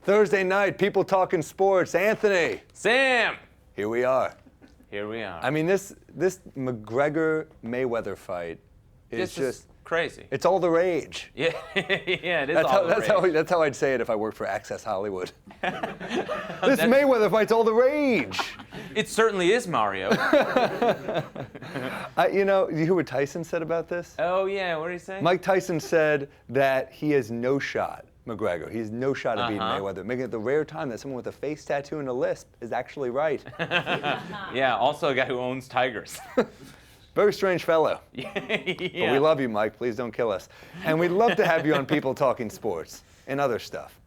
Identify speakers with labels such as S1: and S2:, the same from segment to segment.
S1: Thursday night, people talking sports. Anthony.
S2: Sam.
S1: Here we are.
S2: Here we are.
S1: I mean, this McGregor-Mayweather fight is just
S2: crazy.
S1: It's all the rage.
S2: Yeah, yeah, it is all the rage.
S1: That's how I'd say it if I worked for Access Hollywood. This Mayweather fight's all the rage.
S2: It certainly is, Mario.
S1: You know what Tyson said about this?
S2: Oh, yeah, what did he say?
S1: Mike Tyson said that he has no shot, McGregor. He has no shot of beating Mayweather, making it the rare time that someone with a face tattoo and a lisp is actually right.
S2: Yeah, also a guy who owns tigers.
S1: Very strange fellow.
S2: Yeah.
S1: But we love you, Mike. Please don't kill us. And we'd love to have you on People Talking Sports and other stuff.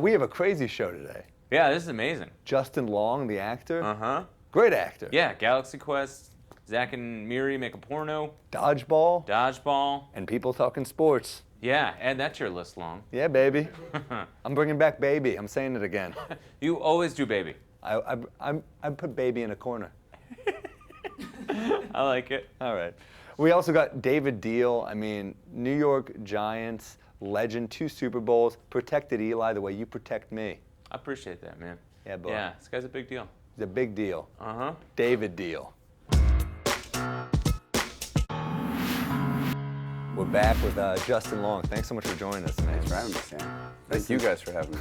S1: We have a crazy show today.
S2: Yeah, this is amazing.
S1: Justin Long, the actor.
S2: Uh-huh.
S1: Great actor.
S2: Yeah, Galaxy Quest, Zach and Miri make a porno.
S1: Dodgeball.
S2: Dodgeball.
S1: And People Talking Sports.
S2: Yeah, add that to your list, Long.
S1: Yeah, baby. I'm bringing back baby. I'm saying it again.
S2: You always do baby.
S1: I put baby in a corner.
S2: I like it.
S1: All right. We also got David Diehl. I mean, New York Giants legend, 2 Super Bowls, protected Eli the way you protect me.
S2: I appreciate that, man.
S1: Yeah, boy.
S2: Yeah, this guy's a big deal.
S1: He's a big deal.
S2: Uh-huh.
S1: David Diehl. We're back with Justin Long. Thanks so much for joining us, man.
S3: Thanks for having me, Sam. Thank you guys for having me.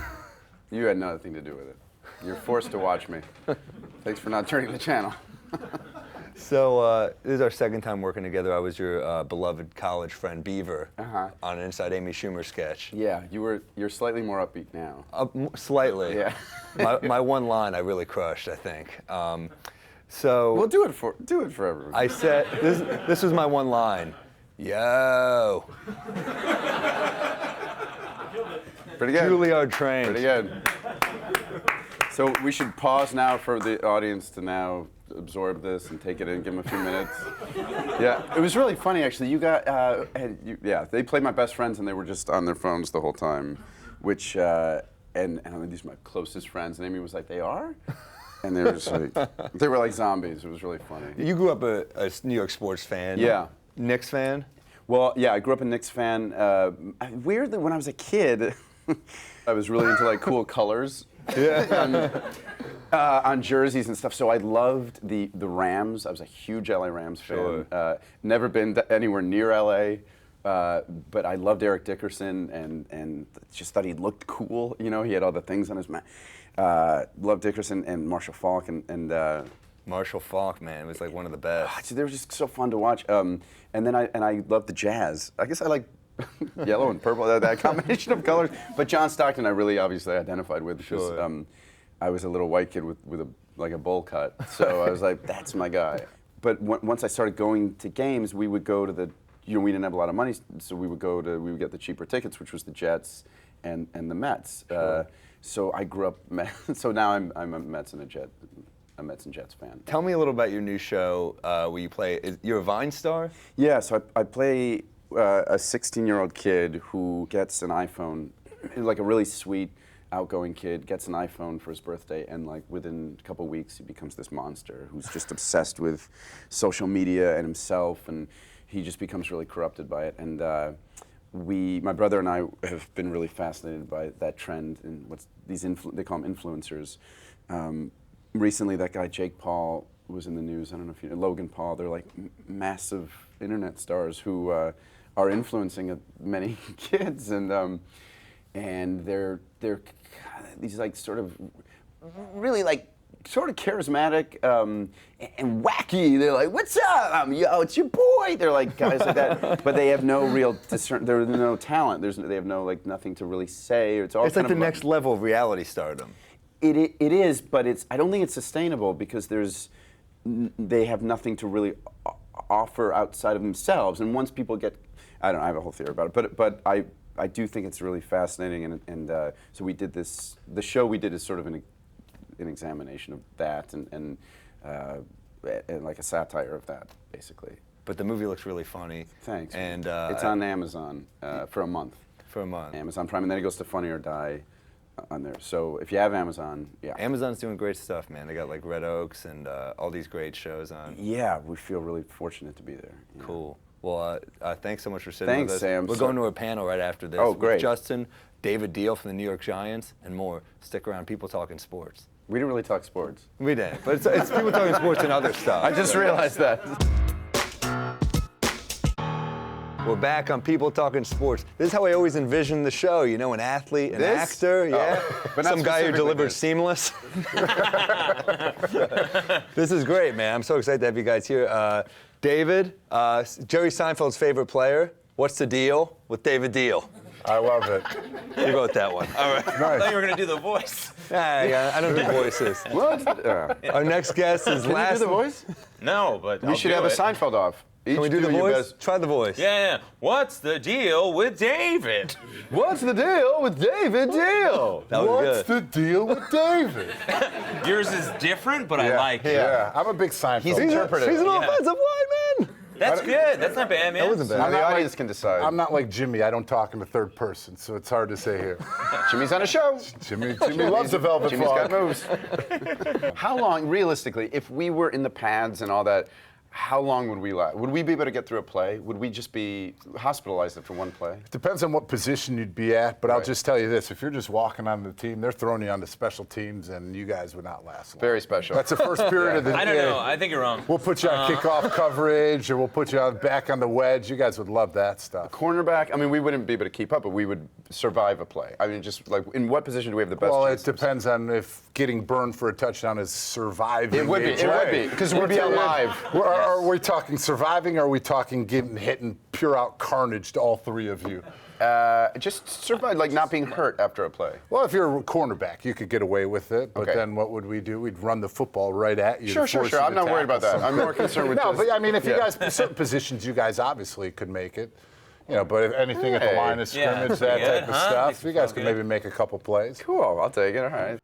S3: You had nothing to do with it. You're forced to watch me. Thanks for not turning the channel.
S1: So this is our second time working together. I was your beloved college friend Beaver on an Inside Amy Schumer sketch.
S3: Yeah, you're slightly more upbeat now.
S1: Slightly.
S3: Yeah.
S1: my one line I really crushed, I think. So
S3: Well, do it for everyone.
S1: I said this was my one line. Yo.
S3: Pretty good.
S1: Juilliard trained.
S3: Pretty good. So we should pause now for the audience to now absorb this and take it in, give them a few minutes. Yeah, it was really funny actually. You got, they played My Best Friends and they were just on their phones the whole time, which, and these are my closest friends, and Amy was like, they are? And they were just like, they were like zombies. It was really funny.
S1: You grew up a New York sports fan.
S3: Yeah.
S1: Knicks fan?
S3: Well, yeah, I grew up a Knicks fan. Weirdly, when I was a kid, I was really into like cool colors. Yeah. On jerseys and stuff, so I loved the Rams. I was a huge LA Rams fan.
S1: Sure.
S3: Never been anywhere near LA, but I loved Eric Dickerson and just thought he looked cool. You know, he had all the things on his mouth. Loved Dickerson and Marshall Faulk and
S1: Marshall Faulk, man, was like one of the best.
S3: They were just so fun to watch. And then I loved the Jazz. I guess I like yellow and purple, that combination of colors. But John Stockton, I really obviously identified with because I was a little white kid with a bowl cut. So I was like, that's my guy. But once I started going to games, we would go to we didn't have a lot of money, so we would get the cheaper tickets, which was the Jets and the Mets.
S1: Sure.
S3: So I grew up, so now I'm a Mets and Jets fan.
S1: Tell me a little about your new show where you play. You're a Vine star?
S3: Yeah, so I play a 16-year-old kid who gets an iPhone, like a really sweet, outgoing kid, gets an iPhone for his birthday, and like within a couple weeks he becomes this monster who's just obsessed with social media and himself, and he just becomes really corrupted by it. And my brother and I have been really fascinated by that trend and they call them influencers. Recently, that guy Jake Paul was in the news. I don't know if you know Logan Paul. They're like massive internet stars who are influencing many kids, and they're these like sort of really like sort of charismatic and wacky. They're like, "What's up? Yo, it's your boy." They're like guys like that, but they have no real there's no talent. They have no like nothing to really say. It's all
S1: It's like the next level of reality stardom.
S3: It is, but I don't think it's sustainable because they have nothing to really offer outside of themselves. And once people get, I have a whole theory about it, but I do think it's really fascinating. And so we did this. The show we did is sort of an examination of that and like a satire of that, basically.
S1: But the movie looks really funny.
S3: Thanks.
S1: And
S3: it's on Amazon for a month.
S1: For a month.
S3: Amazon Prime, and then it goes to Funny or Die on there. So if you have Amazon, yeah.
S1: Amazon's doing great stuff, man. They got like Red Oaks and all these great shows on.
S3: Yeah, we feel really fortunate to be there. Yeah.
S1: Cool. Well, thanks so much for sitting with us.
S3: Thanks, Sam.
S1: We're going to a panel right after this.
S3: Oh, great.
S1: With Justin, David Diehl from the New York Giants, and more. Stick around, People Talking Sports.
S3: We didn't really talk sports.
S1: We didn't, but it's People Talking Sports and other stuff.
S3: I just realized that.
S1: We're back on People Talking Sports. This is how I always envisioned the show. You know, an athlete, an actor, yeah.
S3: But not
S1: some guy who
S3: specifically
S1: delivers
S3: this.
S1: seamless. This is great, man. I'm so excited to have you guys here. David, Jerry Seinfeld's favorite player. What's the deal with David Diehl?
S4: I love it.
S1: You wrote that one. All right.
S2: I thought you were going to do the voice.
S1: Yeah, I don't do voices.
S3: What?
S1: Our next guest is
S3: Can you do the voice?
S2: No, but
S3: We should have a Seinfeld off.
S1: Can we do the voice? Try the voice.
S2: Yeah. What's the deal with David?
S3: What's the deal with David Diehl?
S1: That was
S4: What's
S1: good.
S4: the deal with David?
S2: Yours is different, but I like it.
S4: Yeah, I'm a big Seinfeld.
S3: He's
S4: fan.
S3: interpretive.
S1: He's an
S2: Yeah.
S1: offensive lineman.
S2: That's good. That's not bad, man.
S1: That wasn't bad.
S3: Now
S4: I'm
S3: the
S4: not
S3: audience can decide.
S4: I'm not like Jimmy. I don't talk in the third person, so it's hard to say here.
S3: Jimmy's on a show.
S4: Jimmy loves the velvet
S3: Jimmy's
S4: fog.
S3: got moves. How long, realistically, if we were in the pads and all that, how long would we last? Would we be able to get through a play? Would we just be hospitalized after one play?
S4: Depends on what position you'd be at, but I'll
S3: Right.
S4: just tell you this. If you're just walking on the team, they're throwing you on the special teams, and you guys would not last long.
S3: Very special.
S4: That's the first period of the
S2: I don't
S4: yeah.
S2: know. I think you're wrong.
S4: We'll put you on kickoff coverage, or we'll put you on back on the wedge. You guys would love that stuff.
S3: Cornerback, I mean, we wouldn't be able to keep up, but we would survive a play. I mean, just like, in what position do we have the best
S4: Well, it
S3: chances?
S4: depends on if getting burned for a touchdown is surviving.
S3: It would be,
S4: each
S3: it would
S4: way.
S3: be, because we'd be alive.
S4: Are we talking surviving, or are we talking getting hit and pure out carnage to all three of you?
S3: Just survive, like not being hurt after a play.
S4: Well, if you're a cornerback, you could get away with it, but
S3: Okay.
S4: then what would we do? We'd run the football right at you.
S3: Sure.
S4: to force you
S3: I'm
S4: to
S3: not worried about
S4: tackle
S3: that. I'm more concerned with
S4: No,
S3: just,
S4: but I mean, if you
S3: yeah.
S4: guys, certain positions, you guys obviously could make it. You know, but if anything at the
S3: Hey.
S4: line of
S2: Yeah,
S4: scrimmage,
S2: that's
S4: that
S2: pretty
S4: type
S2: good,
S4: of
S2: huh?
S4: stuff,
S2: Makes
S4: you
S2: me
S4: guys
S2: feel
S4: could
S2: good.
S4: maybe make a couple plays.
S3: Cool, I'll take it, all right.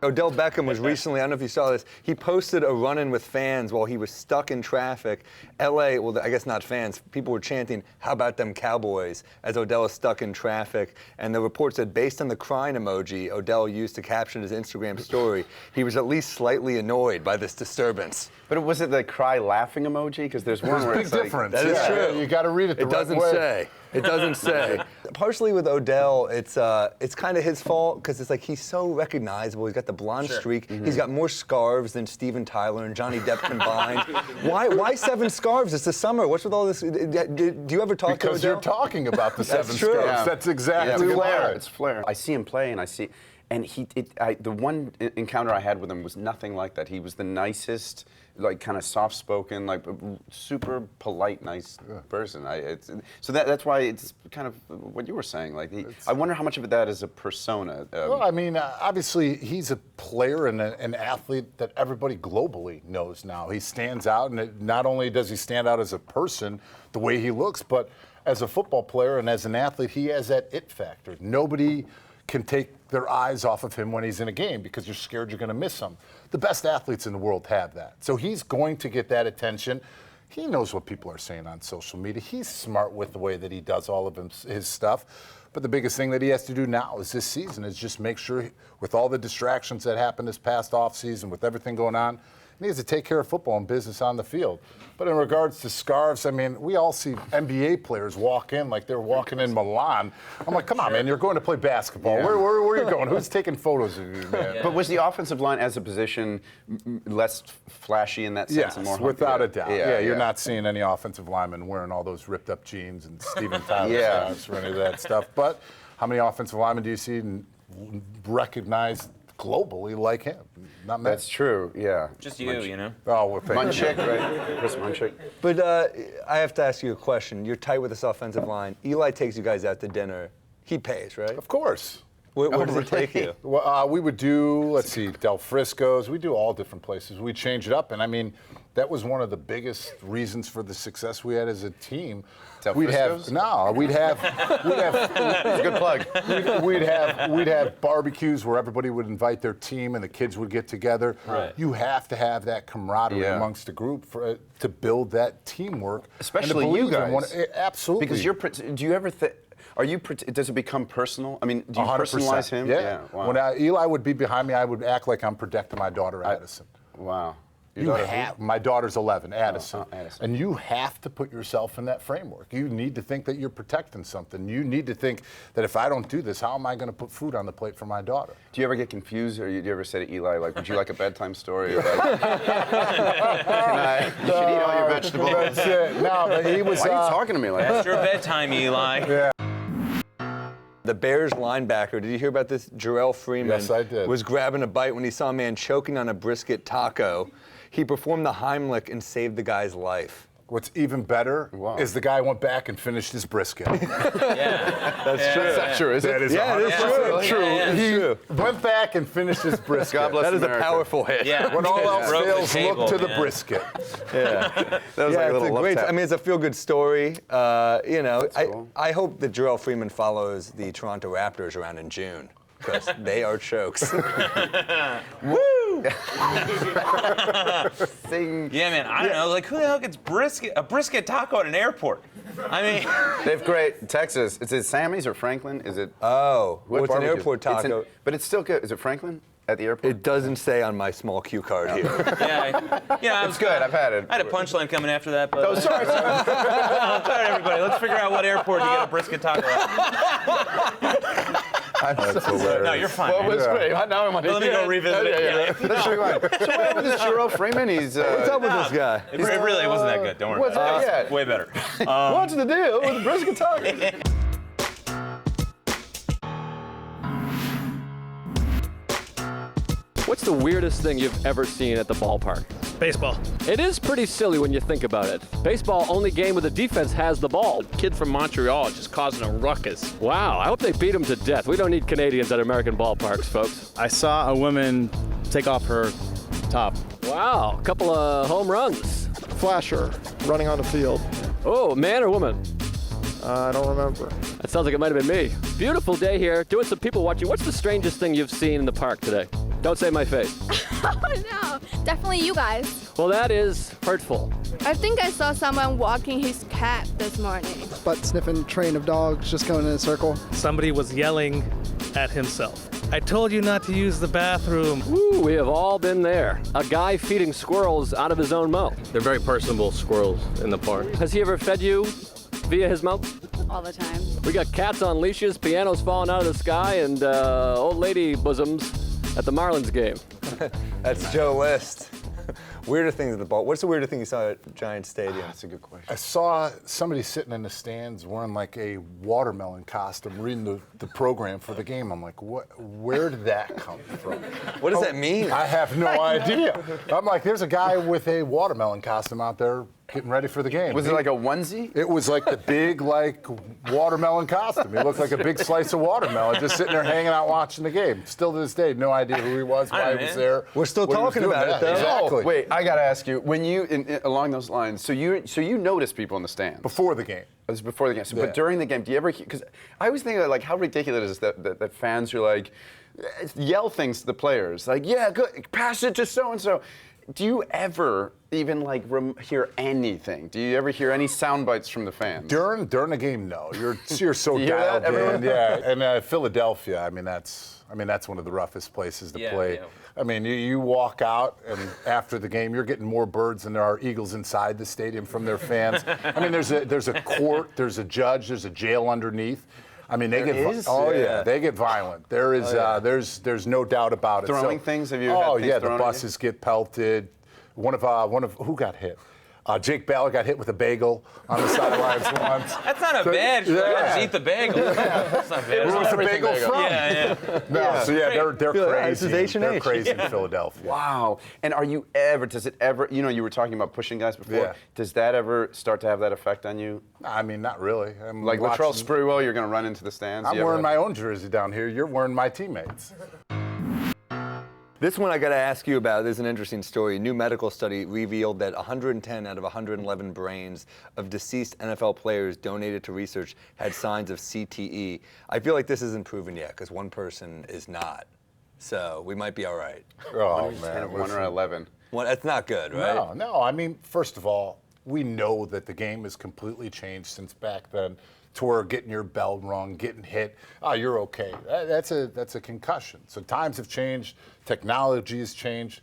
S1: Odell Beckham was recently, I don't know if you saw this, he posted a run-in with fans while he was stuck in traffic. LA, well, I guess not fans, people were chanting, "How about them Cowboys?" as Odell was stuck in traffic. And the report said, based on the crying emoji Odell used to caption his Instagram story, he was at least slightly annoyed by this disturbance.
S3: But was it the cry laughing emoji? Because there's one
S4: There's a
S3: where
S4: big
S3: it's like,
S4: difference.
S1: That is
S4: yeah.
S1: true.
S4: You got to read it the
S1: It
S4: right
S1: doesn't
S4: way.
S1: say. It doesn't say. Partially with Odell, it's kind of his fault because it's like he's so recognizable. He's got the blonde streak. He's got more scarves than Steven Tyler and Johnny Depp combined. Why 7 scarves? It's the summer. What's with all this? Do you ever talk
S4: Because
S1: to Odell?
S4: you're talking about the
S1: That's
S4: 7
S1: true.
S4: scarves.
S1: Yeah.
S4: That's exactly
S3: it's flair.
S4: why.
S3: It's flair. I see him play, and the one encounter I had with him was nothing like that. He was the nicest, like kind of soft-spoken, like super polite, nice person. So that's why it's kind of what you were saying. Like, I wonder how much of that is a persona.
S4: Well, I mean, obviously, he's a player and an athlete that everybody globally knows now. He stands out, and not only does he stand out as a person, the way he looks, but as a football player and as an athlete, he has that it factor. Nobody can take their eyes off of him when he's in a game because you're scared you're going to miss him. The best athletes in the world have that. So he's going to get that attention. He knows what people are saying on social media. He's smart with the way that he does all of his stuff. But the biggest thing that he has to do now is this season is just make sure, with all the distractions that happened this past offseason, with everything going on, he needs to take care of football and business on the field. But in regards to scarves, I mean, we all see NBA players walk in like they're walking in Milan. I'm like, come on, man, you're going to play basketball.
S3: Yeah.
S4: Where are you going? Who's taking photos of you, man?
S3: But was the offensive line as a position less flashy in that sense?
S4: Yes,
S3: and more
S4: without a doubt.
S3: Yeah,
S4: You're not seeing any offensive linemen wearing all those ripped up jeans and Steven Tyler
S3: Yeah.
S4: scarves or any of that stuff. But how many offensive linemen do you see recognized globally like him? Not many.
S3: That's true, yeah.
S2: Just you know.
S4: Oh, well, thank you.
S3: Munchik, right? Chris Munchik.
S1: But I have to ask you a question. You're tight with this offensive line. Eli takes you guys out to dinner. He pays, right?
S4: Of course.
S1: Where does he take you?
S4: Well, we would do, let's see, Del Frisco's. We do all different places. We change it up, and I mean, that was one of the biggest reasons for the success we had as a team.
S3: Del
S4: We'd
S3: Frisco's?
S4: It's
S3: a good plug.
S4: We'd have barbecues where everybody would invite their team and the kids would get together.
S2: Right.
S4: You have to have that camaraderie
S3: Yeah.
S4: amongst the group to build that teamwork. and to
S3: Especially you
S4: believe in
S3: guys.
S4: absolutely.
S3: Because do you ever think, does it become personal? I mean, do you
S4: 100%.
S3: personalize him?
S4: Yeah.
S3: Wow.
S4: When Eli would be behind me, I would act like I'm protecting my daughter, Addison.
S3: Wow.
S4: My daughter's 11, Addison.
S3: Addison.
S4: And you have to put yourself in that framework. You need to think that you're protecting something. You need to think that if I don't do this, how am I going to put food on the plate for my daughter?
S3: Do you ever get confused, or do you ever say to Eli, like, would you like a bedtime story? Like, you should eat all your vegetables.
S4: That's it. No, but he was.
S3: Why are you talking to me like that?
S2: That's your bedtime, Eli.
S4: Yeah.
S1: The Bears linebacker, did you hear about this? Jarrell Freeman
S4: Yes, I did.
S1: was grabbing a bite when he saw a man choking on a brisket taco. He performed the Heimlich and saved the guy's life.
S4: What's even better is the guy went back and finished his brisket.
S1: That's true.
S3: That's not true, is it?
S4: That is
S1: Yeah, it is
S4: 100%
S1: true.
S4: true.
S1: Yeah,
S4: He
S1: true.
S4: went back and finished his brisket.
S3: God bless
S1: That is
S3: America.
S1: a powerful hit.
S2: Yeah.
S4: When all else
S2: Broke the
S4: fails,
S2: table,
S4: look to the
S2: man.
S4: brisket.
S3: That was like a
S1: It's
S3: little
S1: a
S3: love
S1: great.
S3: tap.
S1: I mean, it's a feel-good story.
S3: cool.
S1: I hope that Jarrell Freeman follows the Toronto Raptors around in June because they are chokes.
S2: Woo!
S3: Thing.
S2: Yeah, man. I don't know. Like, who the hell gets a brisket taco at an airport? I mean,
S3: They have great Texas. Is it Sammy's or Franklin? Is it?
S1: Oh,
S3: what
S1: what's an
S3: barbecue?
S1: airport taco?
S3: But it's still good. Is it Franklin at the airport?
S1: It doesn't say on my small cue card here.
S2: yeah,
S3: It's good. I've had it.
S2: I had a punchline coming after that, but
S3: Oh, sorry.
S2: I'm tired, everybody. Let's figure out what airport to get a brisket taco at.
S4: That's hilarious.
S2: No, you're fine.
S3: Well,
S2: man.
S3: it's great. Now I'm on.
S2: Let me go revisit it.
S3: Yeah. Let's rewind. So what happened to Jarrell Freeman? He's.
S1: What's up with this guy?
S2: It really wasn't that good. Don't worry
S3: What's
S2: about it.
S3: that?
S2: It's way better.
S3: What's the deal with the brisket taco?
S5: What's the weirdest thing you've ever seen at the ballpark?
S6: Baseball.
S5: It is pretty silly when you think about it. Baseball, only game where the defense has the ball.
S6: Kid from Montreal just causing a ruckus.
S5: Wow, I hope they beat him to death. We don't need Canadians at American ballparks, folks.
S7: I saw a woman take off her top.
S5: Wow, a couple of home runs.
S8: Flasher running on the field.
S5: Oh, man or woman?
S8: I don't remember.
S5: That sounds like it might have been me. Beautiful day here, doing some people watching. What's the strangest thing you've seen in the park today? Don't say my face.
S9: Oh no, definitely you guys.
S5: Well, that is hurtful.
S9: I think I saw someone walking his cat this morning.
S8: Butt sniffing train of dogs just going in a circle.
S6: Somebody was yelling at himself. I told you not to use the bathroom.
S5: Woo, we have all been there. A guy feeding squirrels out of his own mouth.
S7: They're very personable squirrels in the park.
S5: Has he ever fed you via his mouth?
S9: All the time.
S5: We got cats on leashes, pianos falling out of the sky, and old lady bosoms at the Marlins game.
S1: That's Joe List. Weirder things at the ball. What's the weirdest thing you saw at Giants Stadium?
S3: That's a good question.
S4: I saw somebody sitting in the stands wearing like a watermelon costume, reading the program for the game. I'm like, what? Where did that come from?
S1: What does that mean?
S4: I have no idea. I'm like, there's a guy with a watermelon costume out there getting ready for the game.
S3: Was it like a onesie?
S4: It was like the big, like, watermelon costume. He looked like a big slice of watermelon, just sitting there hanging out watching the game. Still to this day, no idea who he was, why he was there.
S1: We're still
S4: what he was
S1: talking
S4: doing.
S1: about it,
S4: Yeah,
S1: though.
S4: Exactly.
S3: Oh, wait, I gotta ask you. When you along those lines, so you notice people in the stands
S4: Before the game.
S3: It was before the game. So,
S4: Yeah.
S3: But during the game, do you ever? Because I always think that, like, how ridiculous is that fans are like yell things to the players, like, yeah, good, pass it to so and so. Do you ever even like hear anything? Do you ever hear any sound bites from the fans?
S4: During the game, no. You're so
S3: You hear that,
S4: dialed in.
S3: everyone?
S4: Yeah, and Philadelphia. I mean, that's one of the roughest places to play.
S2: Yeah.
S4: I mean, you walk out, and after the game, you're getting more birds than there are Eagles inside the stadium from their fans. I mean, there's a court, there's a judge, there's a jail underneath. I mean, they they get violent. There is there's no doubt about it.
S3: Throwing things? Have you had
S4: Oh
S3: things
S4: yeah,
S3: thrown
S4: the
S3: at you?
S4: buses get pelted. One of who got hit? Jake Ballard got hit with a bagel on the sidelines once.
S2: That's not a bad. Just eat the bagel. That's not bad.
S4: Where was the bagel from?
S2: Yeah.
S4: No, so yeah, they're
S1: This is
S4: crazy. They're
S1: H&H.
S4: crazy in Philadelphia.
S3: Wow. And does it ever, you were talking about pushing guys before.
S4: Yeah.
S3: Does that ever start to have that effect on you?
S4: I mean, not really. I'm
S3: Like Latrell
S4: watching-
S3: Sprewell, you're going to run into the stands?
S4: I'm
S3: You ever
S4: wearing
S3: have-
S4: my own jersey down here. You're wearing my teammates.
S1: This one I got to ask you about. There's an interesting story. A new medical study revealed that 110 out of 111 brains of deceased NFL players donated to research had signs of CTE. I feel like this isn't proven yet because one person is not. So we might be all right.
S4: Oh,
S3: 10 of
S4: man.
S3: 1 or 11.
S1: Well, that's not good, right?
S4: No. I mean, first of all, we know that the game has completely changed since back then. To where getting your bell rung, getting hit, you're okay. That's a concussion. So times have changed, technology has changed.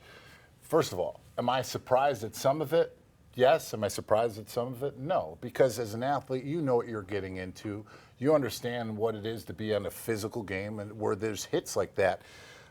S4: First of all, Am I surprised at some of it? Yes. Am I surprised at some of it? No. Because as an athlete, you know what you're getting into. You understand what it is to be in a physical game and where there's hits like that.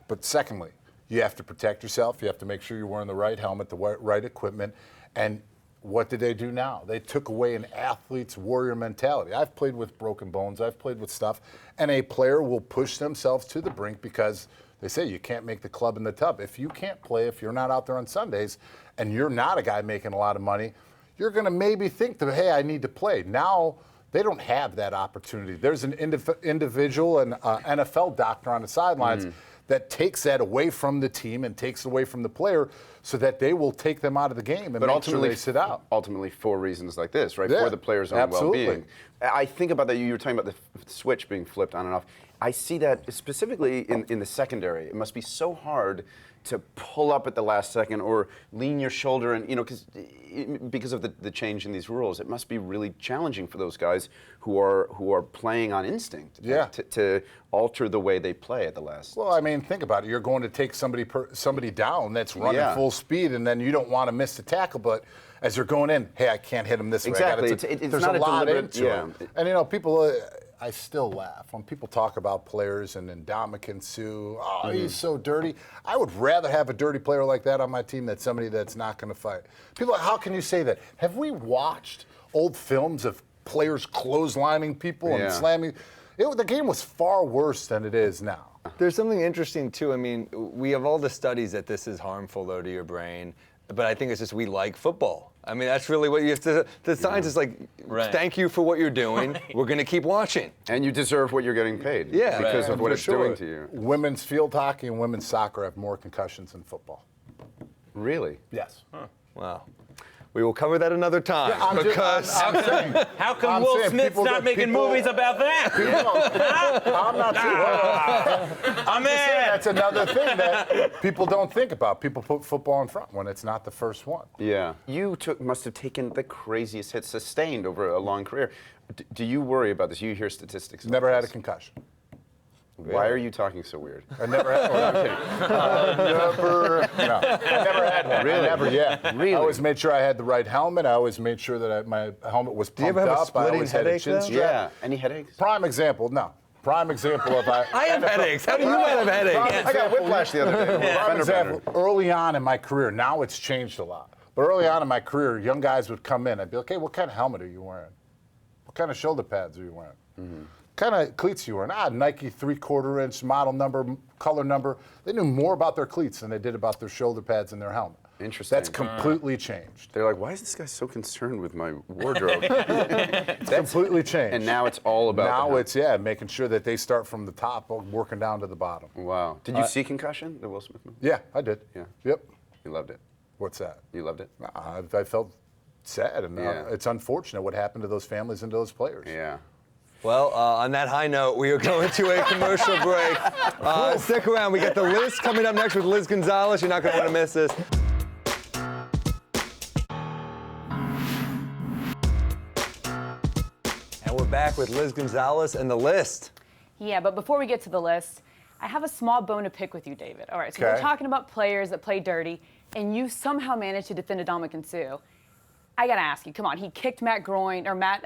S4: But secondly, you have to protect yourself. You have to make sure you're wearing the right helmet, the right equipment. And what did they do now? They took away an athlete's warrior mentality. I've played with broken bones. I've played with stuff. And a player will push themselves to the brink because they say you can't make the club in the tub. If you can't play, if you're not out there on Sundays, and you're not a guy making a lot of money, you're going to maybe think that, hey, I need to play. Now, they don't have that opportunity. There's an individual, an NFL doctor on the sidelines that takes that away from the team and takes it away from the player so that they will take them out of the game and make sure they sit out.
S3: Ultimately, for reasons like this, right?
S4: Yeah,
S3: For the player's own well-being. I think about that. You were talking about the switch being flipped on and off. I see that specifically in the secondary. It must be so hard to pull up at the last second or lean your shoulder, and because of the change in these rules, it must be really challenging for those guys who are playing on instinct.
S4: Yeah.
S3: To alter the way they play at the last.
S4: Well, I mean, think about it. You're going to take somebody down that's running full speed, and then you don't want to miss the tackle, but as you're going in, hey, I can't hit him this way.
S3: Exactly.
S4: There's
S3: not
S4: a lot
S3: deliberate,
S4: into it. And people. I still laugh when people talk about players and Ndamukong Suh. Oh, he's so dirty. I would rather have a dirty player like that on my team than somebody that's not going to fight. People, how can you say that? Have we watched old films of players clotheslining people and slamming? The game was far worse than it is now.
S1: There's something interesting, too. I mean, we have all the studies that this is harmful, though, to your brain. But I think it's just we like football. I mean, that's really what you have to. The science is like, thank you for what you're doing. We're going to keep watching.
S3: And you deserve what you're getting paid.
S1: Yeah,
S3: because of what it's doing to you.
S4: Women's field hockey and women's soccer have more concussions than football.
S3: Really?
S4: Yes.
S1: Wow. We will cover that another time.
S2: How come
S4: I'm
S2: Will
S4: saying
S2: Smith's
S4: people
S2: not
S4: that-
S2: making
S4: people-
S2: movies about that?
S4: I'm not saying.
S2: I'm
S4: just saying
S2: in.
S4: that's another thing that people don't think about. People put football in front when it's not the first one.
S3: Yeah. You must have taken the craziest hits sustained over a long career. Do you worry about this? You hear statistics.
S4: Never had a
S3: this.
S4: concussion.
S3: Why are you talking so weird?
S4: I never had one. I never had one.
S3: Really?
S4: I never,
S3: Really?
S4: I always made sure I had the right helmet. I always made sure that my helmet was pumped
S1: you ever have a
S4: up. I
S1: splitting
S4: always had a
S1: headache,
S4: chin
S1: though?
S4: strap.
S3: Yeah. Any headaches?
S4: Prime example, no. Prime example of
S1: I have headaches. How do you not have headaches?
S3: I got whiplash the other day.
S4: Prime example, early on in my career, now it's changed a lot. But early on in my career, young guys would come in. I'd be like, hey, what kind of helmet are you wearing? What kind of shoulder pads are you wearing? What kind of cleats are you wearing? Nike 3/4 inch model number, color number. They knew more about their cleats than they did about their shoulder pads and their helmet.
S3: Interesting.
S4: That's completely changed.
S3: They're like, why is this guy so concerned with my wardrobe?
S4: It's completely changed.
S3: And now it's all about
S4: now
S3: the
S4: it's making sure that they start from the top, working down to the bottom.
S3: Wow. Did you see Concussion, the Will Smith movie?
S4: Yeah, I did.
S3: Yeah.
S4: Yep.
S3: You loved it.
S4: What's that?
S3: You loved it?
S4: I felt sad, and
S3: Yeah.
S4: it's unfortunate what happened to those families and those players.
S3: Yeah.
S1: Well, on that high note, we are going to a commercial break. Stick around. We got the list coming up next with Liz Gonzalez. You're not going to want to miss this. And we're back with Liz Gonzalez and the list.
S10: Yeah, but before we get to the list, I have a small bone to pick with you, David. All right, so we're talking about players that play dirty, and you somehow managed to defend Ndamukong Suh. I gotta ask you, come on, he kicked Matt groin, or Matt...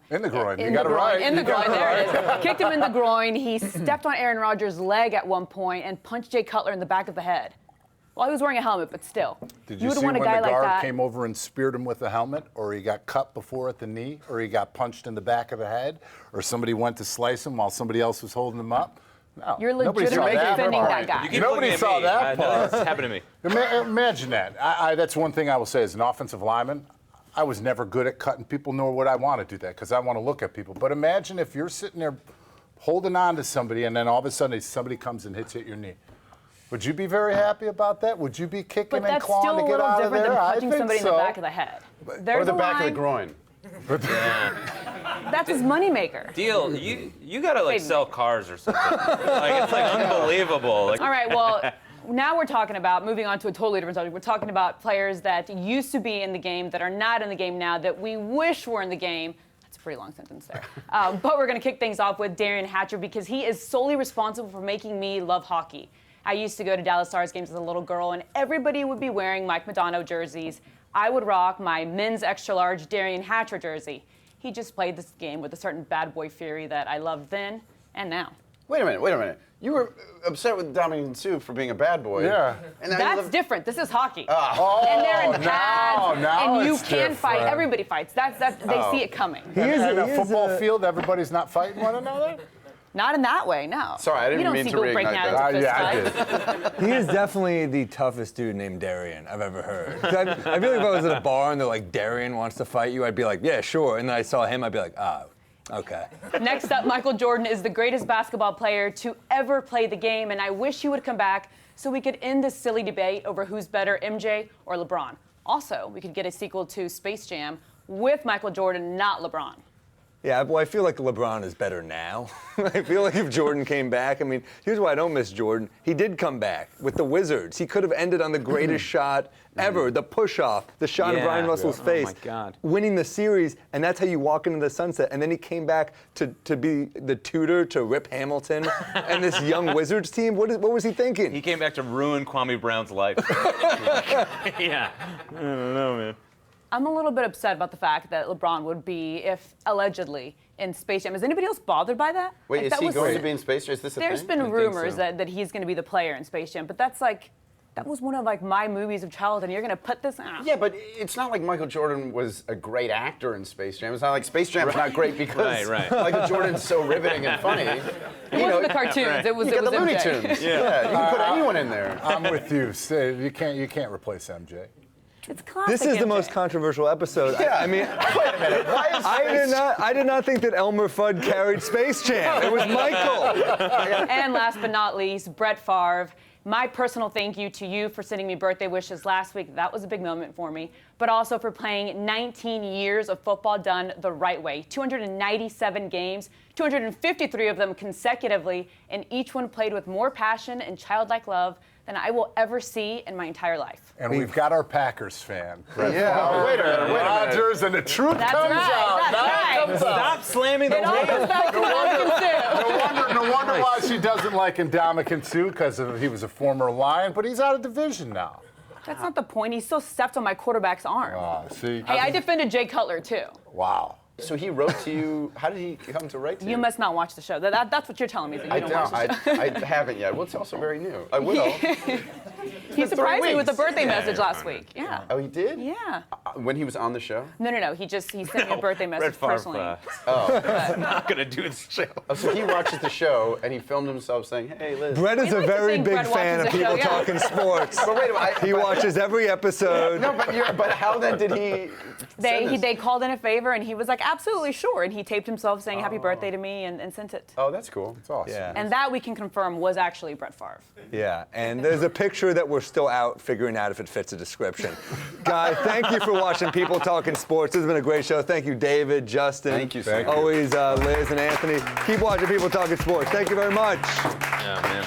S4: in the groin,
S10: in
S4: you
S10: the
S4: got it
S10: groin,
S4: right.
S10: in the
S4: You got
S10: groin,
S4: it
S10: there it
S4: right.
S10: is. Kicked him in the groin, he stepped on Aaron Rodgers' leg at one point and punched Jay Cutler in the back of the head. Well, he was wearing a helmet, but still.
S4: Did
S10: you
S4: you
S10: would
S4: see
S10: want
S4: when
S10: a guy
S4: the
S10: like
S4: guard
S10: that.
S4: came over and speared him with the helmet, or he got cut before at the knee, or he got punched in the back of the head, or somebody went to slice him while somebody else was holding him up? No.
S10: You're
S4: Nobody saw
S10: legitimately
S4: that
S10: defending
S4: part.
S10: that guy.
S2: You keep
S4: Nobody
S2: looking at
S4: saw
S2: me.
S4: that part.
S2: This happened to me.
S4: Imagine that. That's one thing I will say as an offensive lineman. I was never good at cutting people, nor would I want to do that because I want to look at people. But imagine if you're sitting there holding on to somebody and then all of a sudden somebody comes and hits you at your knee. Would you be very happy about that? Would you be kicking
S10: But
S4: and
S10: that's
S4: clawing
S10: still
S4: to
S10: a
S4: get
S10: little
S4: out of
S10: different
S4: there?
S10: than
S4: I
S10: punching
S4: think
S10: somebody in
S4: so.
S10: the back of the head. There's
S3: Or the
S10: a
S3: back of the
S10: line.
S3: groin.
S10: That's his moneymaker.
S2: Diehl, you gotta like
S10: Wait a
S2: sell
S10: minute.
S2: cars or something. Like it's like unbelievable. Like,
S10: All right, well, now we're talking about, moving on to a totally different subject, we're talking about players that used to be in the game, that are not in the game now, that we wish were in the game. That's a pretty long sentence there. But we're going to kick things off with Darian Hatcher because he is solely responsible for making me love hockey. I used to go to Dallas Stars games as a little girl, and everybody would be wearing Mike Modano jerseys. I would rock my men's extra large Darian Hatcher jersey. He just played this game with a certain bad boy fury that I loved then and now.
S3: Wait a minute. You were upset with Dominican Sue for being a bad boy.
S4: Yeah.
S3: And now
S10: That's different. This is hockey.
S3: Oh,
S10: and they're in pads,
S4: now
S10: and you
S4: it's
S10: can
S4: different.
S10: fight. Everybody fights. They see it coming.
S4: In a football field, everybody's not fighting one another?
S10: Not in that way, no.
S3: Sorry, I didn't
S10: you don't
S3: mean
S10: see
S3: to
S10: people breaking
S3: reignite
S10: out
S3: that.
S10: into fist
S4: Yeah, I
S10: fights.
S4: did.
S1: He is definitely the toughest dude named Darian I've ever heard. 'Cause I feel like if I was at a bar and they're like, Darian wants to fight you, I'd be like, yeah, sure. And then I saw him, I'd be like, oh, okay.
S10: Next up, Michael Jordan is the greatest basketball player to ever play the game, and I wish he would come back so we could end this silly debate over who's better, MJ or LeBron. Also, we could get a sequel to Space Jam with Michael Jordan, not LeBron.
S1: Yeah, well, I feel like LeBron is better now. I feel like if Jordan came back, I mean, here's why I don't miss Jordan. He did come back with the Wizards. He could have ended on the greatest shot ever, the push-off, the shot of Brian Russell's face,
S2: Oh, my God.
S1: winning the series, and that's how you walk into the sunset. And then he came back to be the tutor to Rip Hamilton and this young Wizards team. What was he thinking?
S2: He came back to ruin Kwame Brown's life. Yeah. I don't know, man.
S10: I'm a little bit upset about the fact that LeBron would be, if allegedly, in Space Jam. Is anybody else bothered by that?
S3: Wait,
S10: Like,
S3: is
S10: that
S3: he
S10: was-
S3: going to be in Space Jam? Is this a
S10: There's
S3: thing?
S10: been
S3: I think
S10: rumors
S3: so.
S10: that he's going to be the player in Space Jam, but that was one of my movies of childhood, and you're going to put this out.
S3: Yeah, but it's not like Michael Jordan was a great actor in Space Jam. It's not like Space Jam's not great because
S2: Right.
S3: Michael Jordan's so riveting and funny.
S10: It wasn't the cartoons. It was,
S3: You
S10: it
S3: got
S10: was
S3: the Looney
S10: MJ.
S3: Tunes. Yeah, you can put anyone in there.
S4: I'm with you. You can't replace MJ.
S10: It's classic.
S1: This is the
S10: MJ.
S1: most controversial episode.
S3: Yeah.
S1: I mean,
S3: Wait a minute. Why is
S1: I did not think that Elmer Fudd carried Space Jam. It was Michael.
S10: And last but not least, Brett Favre. My personal thank you to you for sending me birthday wishes last week. That was a big moment for me. But also for playing 19 years of football done the right way. 297 games, 253 of them consecutively, and each one played with more passion and childlike love than I will ever see in my entire life.
S4: And we've got our Packers fan.
S3: Yeah, wait a minute.
S4: Rodgers, and the truth
S10: That's
S4: comes
S10: right,
S4: out.
S10: that's
S4: Now
S10: right.
S4: it comes out.
S2: Stop slamming the
S10: It all goes back to Dominican Sue.
S4: No wonder why she doesn't like Ndamukong Suh, because he was a former Lion, but he's out of division now.
S10: That's not the point. He still stepped on my quarterback's arm.
S4: See?
S10: Hey, I defended Jay Cutler, too.
S4: Wow.
S3: So he wrote to you. How did he come to write to you?
S10: You must not watch the show. That's what you're telling me, that you
S3: I
S10: don't
S3: don't.
S10: watch the show.
S3: I haven't yet. Well, it's also very new. I will.
S10: He surprised me with a
S3: weeks.
S10: birthday message last week. Yeah.
S3: Oh, he did?
S10: Yeah.
S3: When he was on the show?
S10: No. He sent me a birthday message
S2: Brett
S10: personally.
S2: Favre, not gonna do this show.
S3: Oh, so he watches the show and he filmed himself saying, "Hey, Liz."
S1: Brett is
S10: We
S1: a
S10: like to
S1: very
S10: think
S1: big
S10: Brett
S1: fan of
S10: watches the
S1: people
S10: show, yeah.
S1: talking sports.
S3: But wait a minute.
S1: He watches every episode.
S3: No, but how then did he? send this?
S10: They called in a favor, and he was like, absolutely sure. And he taped himself saying happy birthday to me and sent it.
S3: Oh, that's cool.
S4: It's awesome.
S1: Yeah.
S10: And that we can confirm was actually Brett Favre.
S1: Yeah, and there's a picture that we're still out figuring out if it fits a description. Guys, thank you for watching People Talking Sports. This has been a great show. Thank you, David, Justin.
S3: Thank you, sir.
S1: Always Liz and Anthony. Keep watching People Talking Sports. Thank you very much.
S2: Yeah, man.